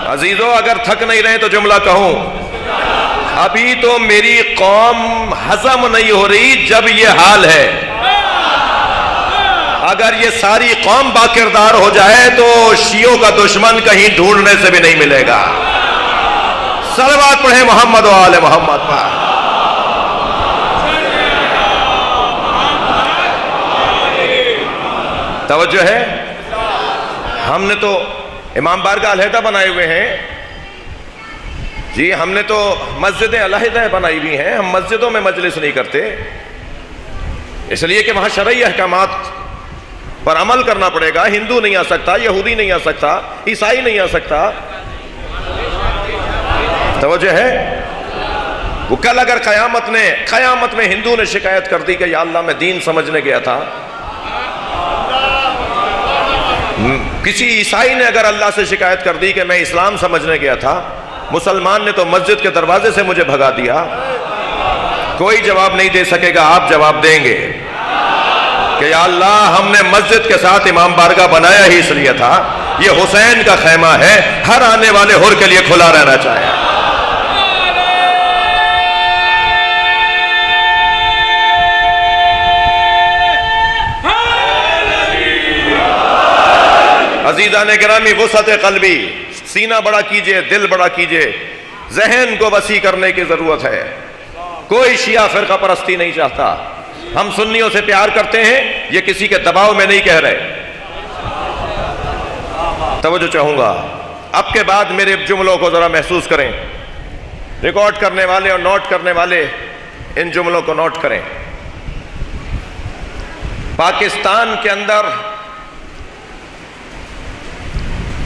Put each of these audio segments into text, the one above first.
عزیزو اگر تھک نہیں رہے تو جملہ کہوں، ابھی تو میری قوم ہضم نہیں ہو رہی جب یہ حال ہے. اگر یہ ساری قوم باکردار ہو جائے تو شیعوں کا دشمن کہیں ڈھونڈنے سے بھی نہیں ملے گا. صلوات پڑھیں محمد و آل محمد پر. توجہ ہے. ہم نے تو امام بارگاہ علیحدہ بنائے ہوئے ہیں جی، ہم نے تو مسجدیں علیحدہ بنائی ہوئی ہیں. ہم مسجدوں میں مجلس نہیں کرتے، اس لیے کہ وہاں شرعی احکامات پر عمل کرنا پڑے گا. ہندو نہیں آ سکتا، یہودی نہیں آ سکتا، عیسائی نہیں آ سکتا. توجہ ہے. وہ کل اگر قیامت میں ہندو نے شکایت کر دی کہ یا اللہ میں دین سمجھنے گیا تھا، کسی عیسائی نے اگر اللہ سے شکایت کر دی کہ میں اسلام سمجھنے گیا تھا، مسلمان نے تو مسجد کے دروازے سے مجھے بھگا دیا، کوئی جواب نہیں دے سکے گا. آپ جواب دیں گے کہ یا اللہ ہم نے مسجد کے ساتھ امام بارگاہ بنایا ہی اس لیے تھا، یہ حسین کا خیمہ ہے، ہر آنے والے حر کے لیے کھلا رہنا چاہیے. عزیزان گرامی، وسعت قلبی، سینہ بڑا کیجئے، دل بڑا کیجئے، ذہن کو وسیع کرنے کی ضرورت ہے. کوئی شیعہ فرقہ پرستی نہیں چاہتا. ہم سنیوں سے پیار کرتے ہیں، یہ کسی کے دباؤ میں نہیں کہہ رہے. توجہ چاہوں گا. اب کے بعد میرے جملوں کو ذرا محسوس کریں. ریکارڈ کرنے والے اور نوٹ کرنے والے ان جملوں کو نوٹ کریں. پاکستان کے اندر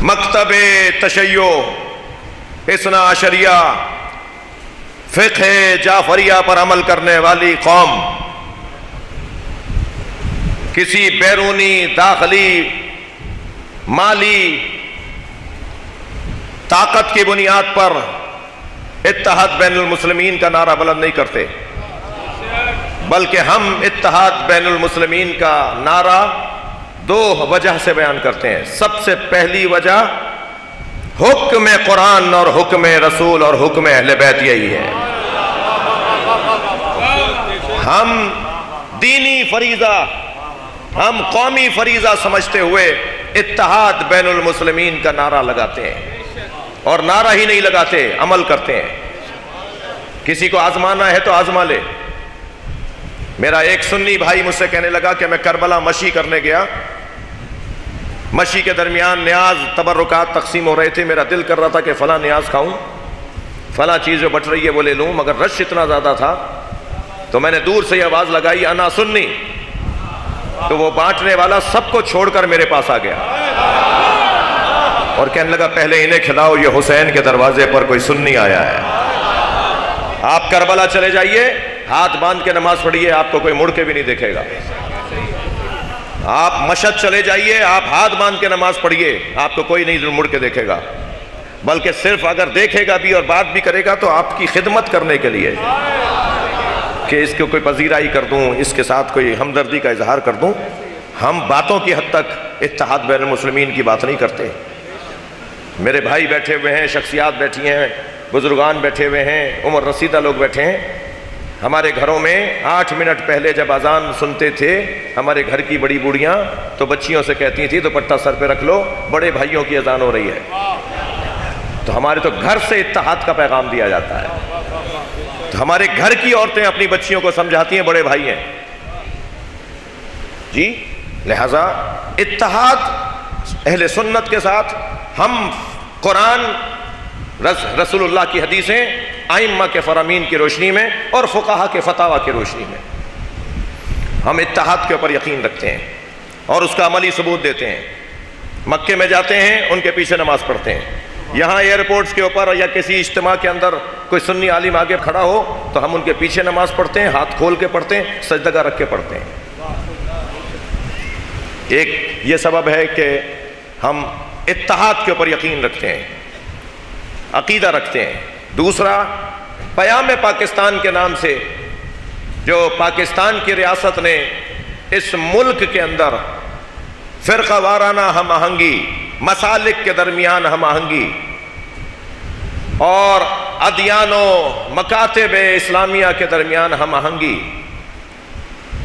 مکتب تشیع، اثنا عشریہ، فقہ جعفریہ پر عمل کرنے والی قوم کسی بیرونی، داخلی، مالی طاقت کی بنیاد پر اتحاد بین المسلمین کا نعرہ بلند نہیں کرتے، بلکہ ہم اتحاد بین المسلمین کا نعرہ دو وجہ سے بیان کرتے ہیں. سب سے پہلی وجہ حکم قرآن اور حکم رسول اور حکم اہل بیت یہی ہے. ہم دینی فریضہ، ہم قومی فریضہ سمجھتے ہوئے اتحاد بین المسلمین کا نعرہ لگاتے ہیں، اور نعرہ ہی نہیں لگاتے، عمل کرتے ہیں. کسی کو آزمانا ہے تو آزما لے. میرا ایک سنی بھائی مجھ سے کہنے لگا کہ میں کربلا مشی کرنے گیا، مشی کے درمیان نیاز تبرکات تقسیم ہو رہے تھے، میرا دل کر رہا تھا کہ فلاں نیاز کھاؤں، فلاں چیز جو بٹ رہی ہے وہ لے لوں، مگر رش اتنا زیادہ تھا تو میں نے دور سے یہ آواز لگائی انا سنی، تو وہ بانٹنے والا سب کو چھوڑ کر میرے پاس آ گیا اور کہنے لگا پہلے انہیں کھلاؤ، یہ حسین کے دروازے پر کوئی سنی آیا ہے. آپ کربلا چلے جائیے، ہاتھ باندھ کے نماز پڑھیے، آپ کو کوئی مڑ کے بھی نہیں دیکھے گا. آپ مشہد چلے جائیے، آپ ہاتھ باندھ کے نماز پڑھیے، آپ کو کوئی نہیں مڑ کے دیکھے گا، بلکہ صرف اگر دیکھے گا بھی اور بات بھی کرے گا تو آپ کی خدمت کرنے کے لیے کہ اس کو کوئی پذیرائی کر دوں، اس کے ساتھ کوئی ہمدردی کا اظہار کر دوں. ہم باتوں کی حد تک اتحاد بین المسلمین کی بات نہیں کرتے. میرے بھائی بیٹھے ہوئے ہیں، شخصیات بیٹھی ہیں، بزرگان بیٹھے ہوئے ہیں، عمر رسیدہ لوگ بیٹھے ہیں. ہمارے گھروں میں 8 منٹ پہلے جب اذان سنتے تھے ہمارے گھر کی بڑی بوڑھیاں تو بچیوں سے کہتی تھیں دوپٹہ سر پہ رکھ لو، بڑے بھائیوں کی اذان ہو رہی ہے. تو ہمارے تو گھر سے اتحاد کا پیغام دیا جاتا ہے. تو ہمارے گھر کی عورتیں اپنی بچیوں کو سمجھاتی ہیں بڑے بھائی ہیں جی. لہذا اتحاد اہل سنت کے ساتھ، ہم قرآن، رسول اللہ کی حدیثیں، ائمہ کے فرامین کی روشنی میں اور فقہا کے فتاوی کی روشنی میں ہم اتحاد کے اوپر یقین رکھتے ہیں اور اس کا عملی ثبوت دیتے ہیں. مکے میں جاتے ہیں، ان کے پیچھے نماز پڑھتے ہیں. یہاں ایئرپورٹس کے اوپر یا کسی اجتماع کے اندر کوئی سنی عالم آگے کھڑا ہو تو ہم ان کے پیچھے نماز پڑھتے ہیں، ہاتھ کھول کے پڑھتے ہیں، سجدگاہ رکھ کے پڑھتے ہیں. ایک یہ سبب ہے کہ ہم اتحاد کے اوپر یقین رکھتے ہیں، عقیدہ رکھتے ہیں. دوسرا، پیام پاکستان کے نام سے جو پاکستان کی ریاست نے اس ملک کے اندر فرقہ وارانہ ہم آہنگی، مسالک کے درمیان ہم آہنگی، اور ادیان و مکاتب اسلامیہ کے درمیان ہم آہنگی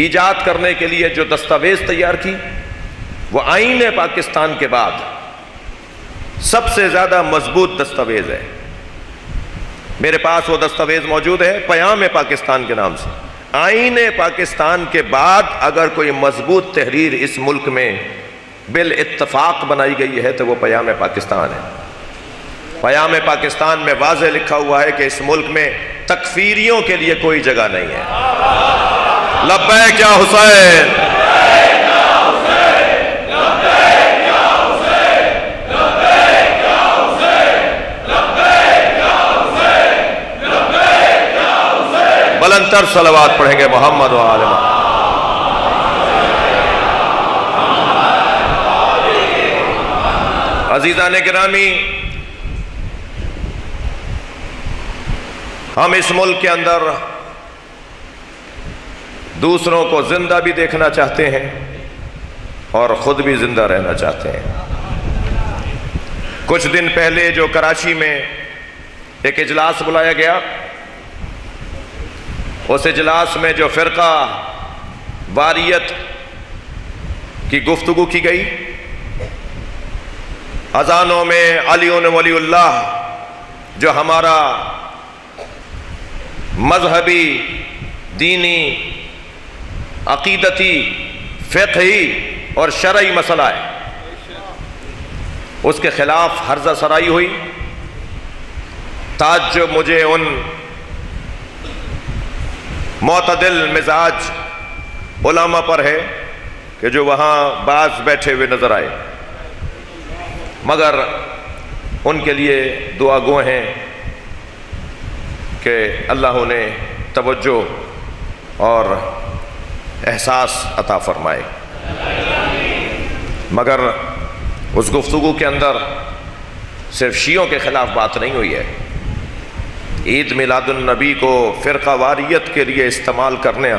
ایجاد کرنے کے لیے جو دستاویز تیار کی، وہ آئین پاکستان کے بعد سب سے زیادہ مضبوط دستاویز ہے۔ میرے پاس وہ دستاویز موجود ہے پیام پاکستان کے نام سے۔ آئین پاکستان کے بعد اگر کوئی مضبوط تحریر اس ملک میں بالاتفاق بنائی گئی ہے تو وہ پیام پاکستان ہے۔ پیام پاکستان میں واضح لکھا ہوا ہے کہ اس ملک میں تکفیریوں کے لیے کوئی جگہ نہیں ہے۔ لبیک یا حسین، بلندتر صلوات پڑھیں گے محمد و آل محمد۔ عزیزان گرامی، ہم اس ملک کے اندر دوسروں کو زندہ بھی دیکھنا چاہتے ہیں اور خود بھی زندہ رہنا چاہتے ہیں۔ کچھ دن پہلے جو کراچی میں ایک اجلاس بلایا گیا، اس اجلاس میں جو فرقہ واریت کی گفتگو کی گئی، اذانوں میں علی ولی اللہ جو ہمارا مذہبی، دینی، عقیدتی، فقہی اور شرعی مسئلہ ہے، اس کے خلاف ہرزہ سرائی ہوئی۔ تعجب مجھے ان معتدل مزاج علماء پر ہے کہ جو وہاں بعض بیٹھے ہوئے نظر آئے، مگر ان کے لیے دعا گو ہیں کہ اللہ انہیں توجہ اور احساس عطا فرمائے۔ مگر اس گفتگو کے اندر صرف شیعوں کے خلاف بات نہیں ہوئی ہے۔ عید میلاد النبی کو فرقہ واریت کے لیے استعمال کرنے،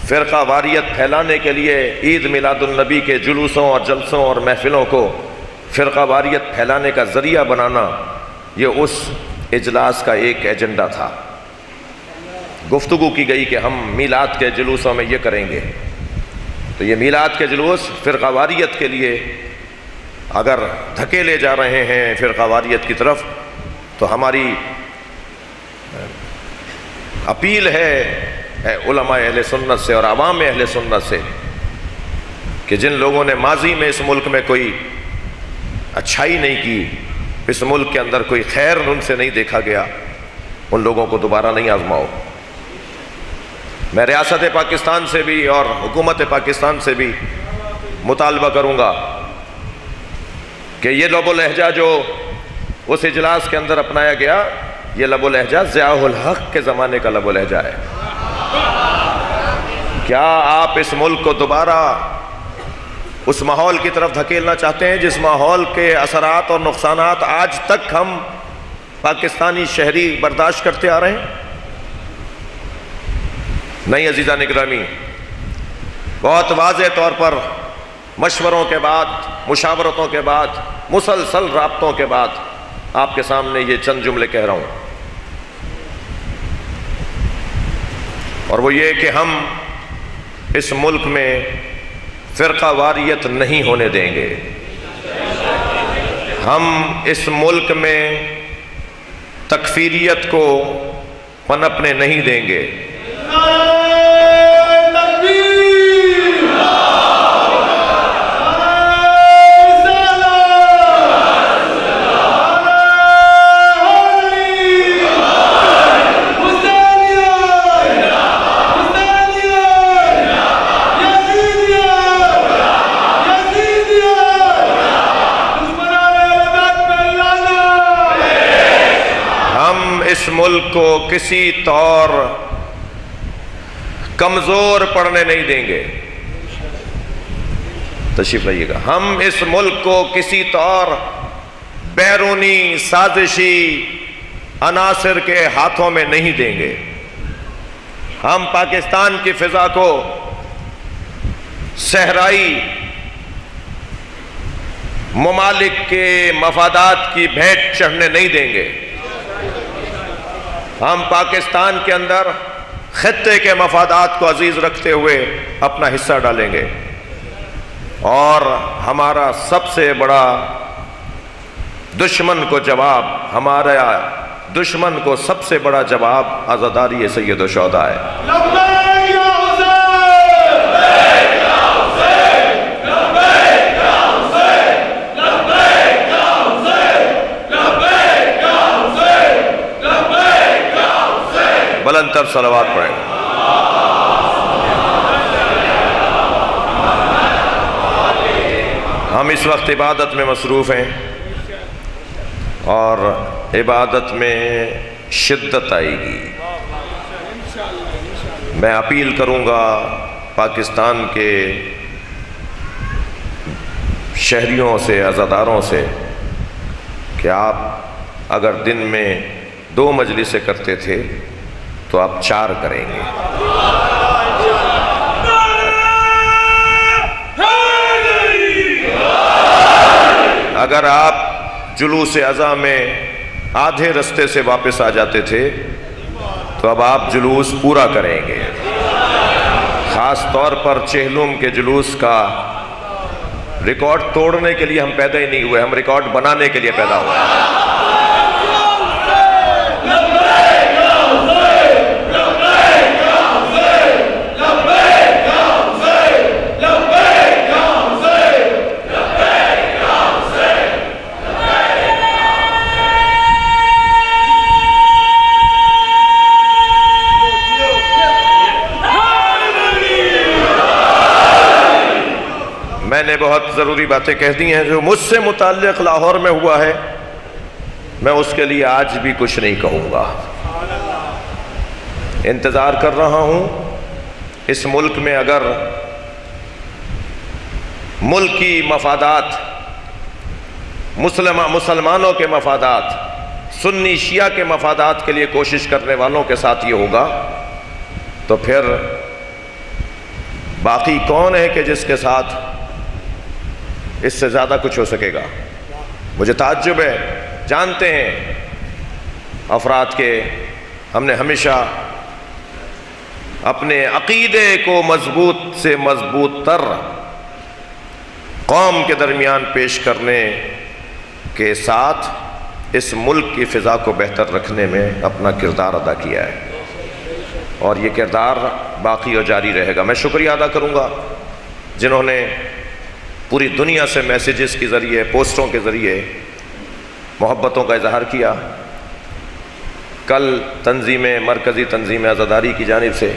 فرقہ واریت پھیلانے کے لیے عید میلاد النبی کے جلوسوں اور جلسوں اور محفلوں کو فرقہ واریت پھیلانے کا ذریعہ بنانا، یہ اس اجلاس کا ایک ایجنڈا تھا۔ گفتگو کی گئی کہ ہم میلاد کے جلوسوں میں یہ کریں گے، تو یہ میلاد کے جلوس فرقہ واریت کے لیے اگر دھکیلے جا رہے ہیں فرقہ واریت کی طرف، تو ہماری اپیل ہے علماء اہل سنت سے اور عوام اہل سنت سے کہ جن لوگوں نے ماضی میں اس ملک میں کوئی اچھائی نہیں کی، اس ملک کے اندر کوئی خیر ان سے نہیں دیکھا گیا، ان لوگوں کو دوبارہ نہیں آزماؤ۔ میں ریاست پاکستان سے بھی اور حکومت پاکستان سے بھی مطالبہ کروں گا کہ یہ لب و لہجہ جو اس اجلاس کے اندر اپنایا گیا، یہ لب و لہجہ ضیاء الحق کے زمانے کا لب و لہجہ ہے۔ کیا آپ اس ملک کو دوبارہ اس ماحول کی طرف دھکیلنا چاہتے ہیں جس ماحول کے اثرات اور نقصانات آج تک ہم پاکستانی شہری برداشت کرتے آ رہے ہیں؟ نہیں عزیزان گرامی، بہت واضح طور پر مشوروں کے بعد، مشاورتوں کے بعد، مسلسل رابطوں کے بعد آپ کے سامنے یہ چند جملے کہہ رہا ہوں، اور وہ یہ کہ ہم اس ملک میں فرقہ واریت نہیں ہونے دیں گے۔ ہم اس ملک میں تکفیریت کو پنپنے نہیں دیں گے۔ اس ملک کو کسی طور کمزور پڑنے نہیں دیں گے۔ تشریف لائیے گا۔ ہم اس ملک کو کسی طور بیرونی سازشی عناصر کے ہاتھوں میں نہیں دیں گے۔ ہم پاکستان کی فضا کو صحرائی ممالک کے مفادات کی بھیٹ چڑھنے نہیں دیں گے۔ ہم پاکستان کے اندر خطے کے مفادات کو عزیز رکھتے ہوئے اپنا حصہ ڈالیں گے، اور ہمارا سب سے بڑا دشمن کو جواب، ہمارا دشمن کو سب سے بڑا جواب عزاداری سید الشہداء ہے۔ بلند تر صلوات پڑھیں گے۔ ہم اس وقت عبادت میں مصروف ہیں، اور عبادت میں شدت آئے گی۔ میں اپیل کروں گا پاکستان کے شہریوں سے، عزاداروں سے، کہ آپ اگر دن میں 2 مجلسیں کرتے تھے تو آپ 4 کریں گے۔ اگر آپ جلوس اضحیٰ میں آدھے رستے سے واپس آ جاتے تھے تو اب آپ جلوس پورا کریں گے۔ خاص طور پر چہلم کے جلوس کا ریکارڈ توڑنے کے لیے ہم پیدا ہی نہیں ہوئے، ہم ریکارڈ بنانے کے لیے پیدا ہوئے ہیں۔ میں نے بہت ضروری باتیں کہہ دی ہیں جو مجھ سے متعلق لاہور میں ہوا ہے، میں اس کے لیے آج بھی کچھ نہیں کہوں گا۔ انتظار کر رہا ہوں اس ملک میں اگر ملکی مفادات، مسلمانوں کے مفادات، سنی شیعہ کے مفادات کے لیے کوشش کرنے والوں کے ساتھ یہ ہوگا، تو پھر باقی کون ہے کہ جس کے ساتھ اس سے زیادہ کچھ ہو سکے گا؟ مجھے تعجب ہے، جانتے ہیں افراد کے ہم نے ہمیشہ اپنے عقیدے کو مضبوط سے مضبوط تر قوم کے درمیان پیش کرنے کے ساتھ اس ملک کی فضا کو بہتر رکھنے میں اپنا کردار ادا کیا ہے، اور یہ کردار باقی اور جاری رہے گا۔ میں شکریہ ادا کروں گا جنہوں نے پوری دنیا سے میسیجز کے ذریعے، پوسٹوں کے ذریعے محبتوں کا اظہار کیا۔ کل مرکزی تنظیم عزاداری کی جانب سے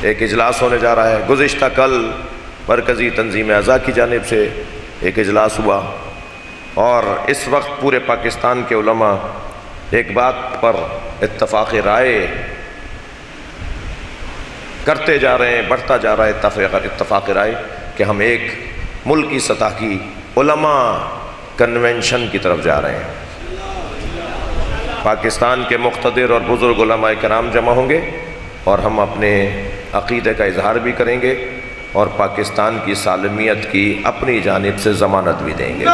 ایک اجلاس ہونے جا رہا ہے، گزشتہ کل مرکزی تنظیم اعضاء کی جانب سے ایک اجلاس ہوا، اور اس وقت پورے پاکستان کے علماء ایک بات پر اتفاق رائے کرتے جا رہے ہیں، بڑھتا جا رہا ہے اتفاق رائے کہ ہم ایک ملکی سطح کی علماء کنونشن کی طرف جا رہے ہیں۔ پاکستان کے مقتدر اور بزرگ علماء کرام جمع ہوں گے، اور ہم اپنے عقیدے کا اظہار بھی کریں گے، اور پاکستان کی سالمیت کی اپنی جانب سے ضمانت بھی دیں گے۔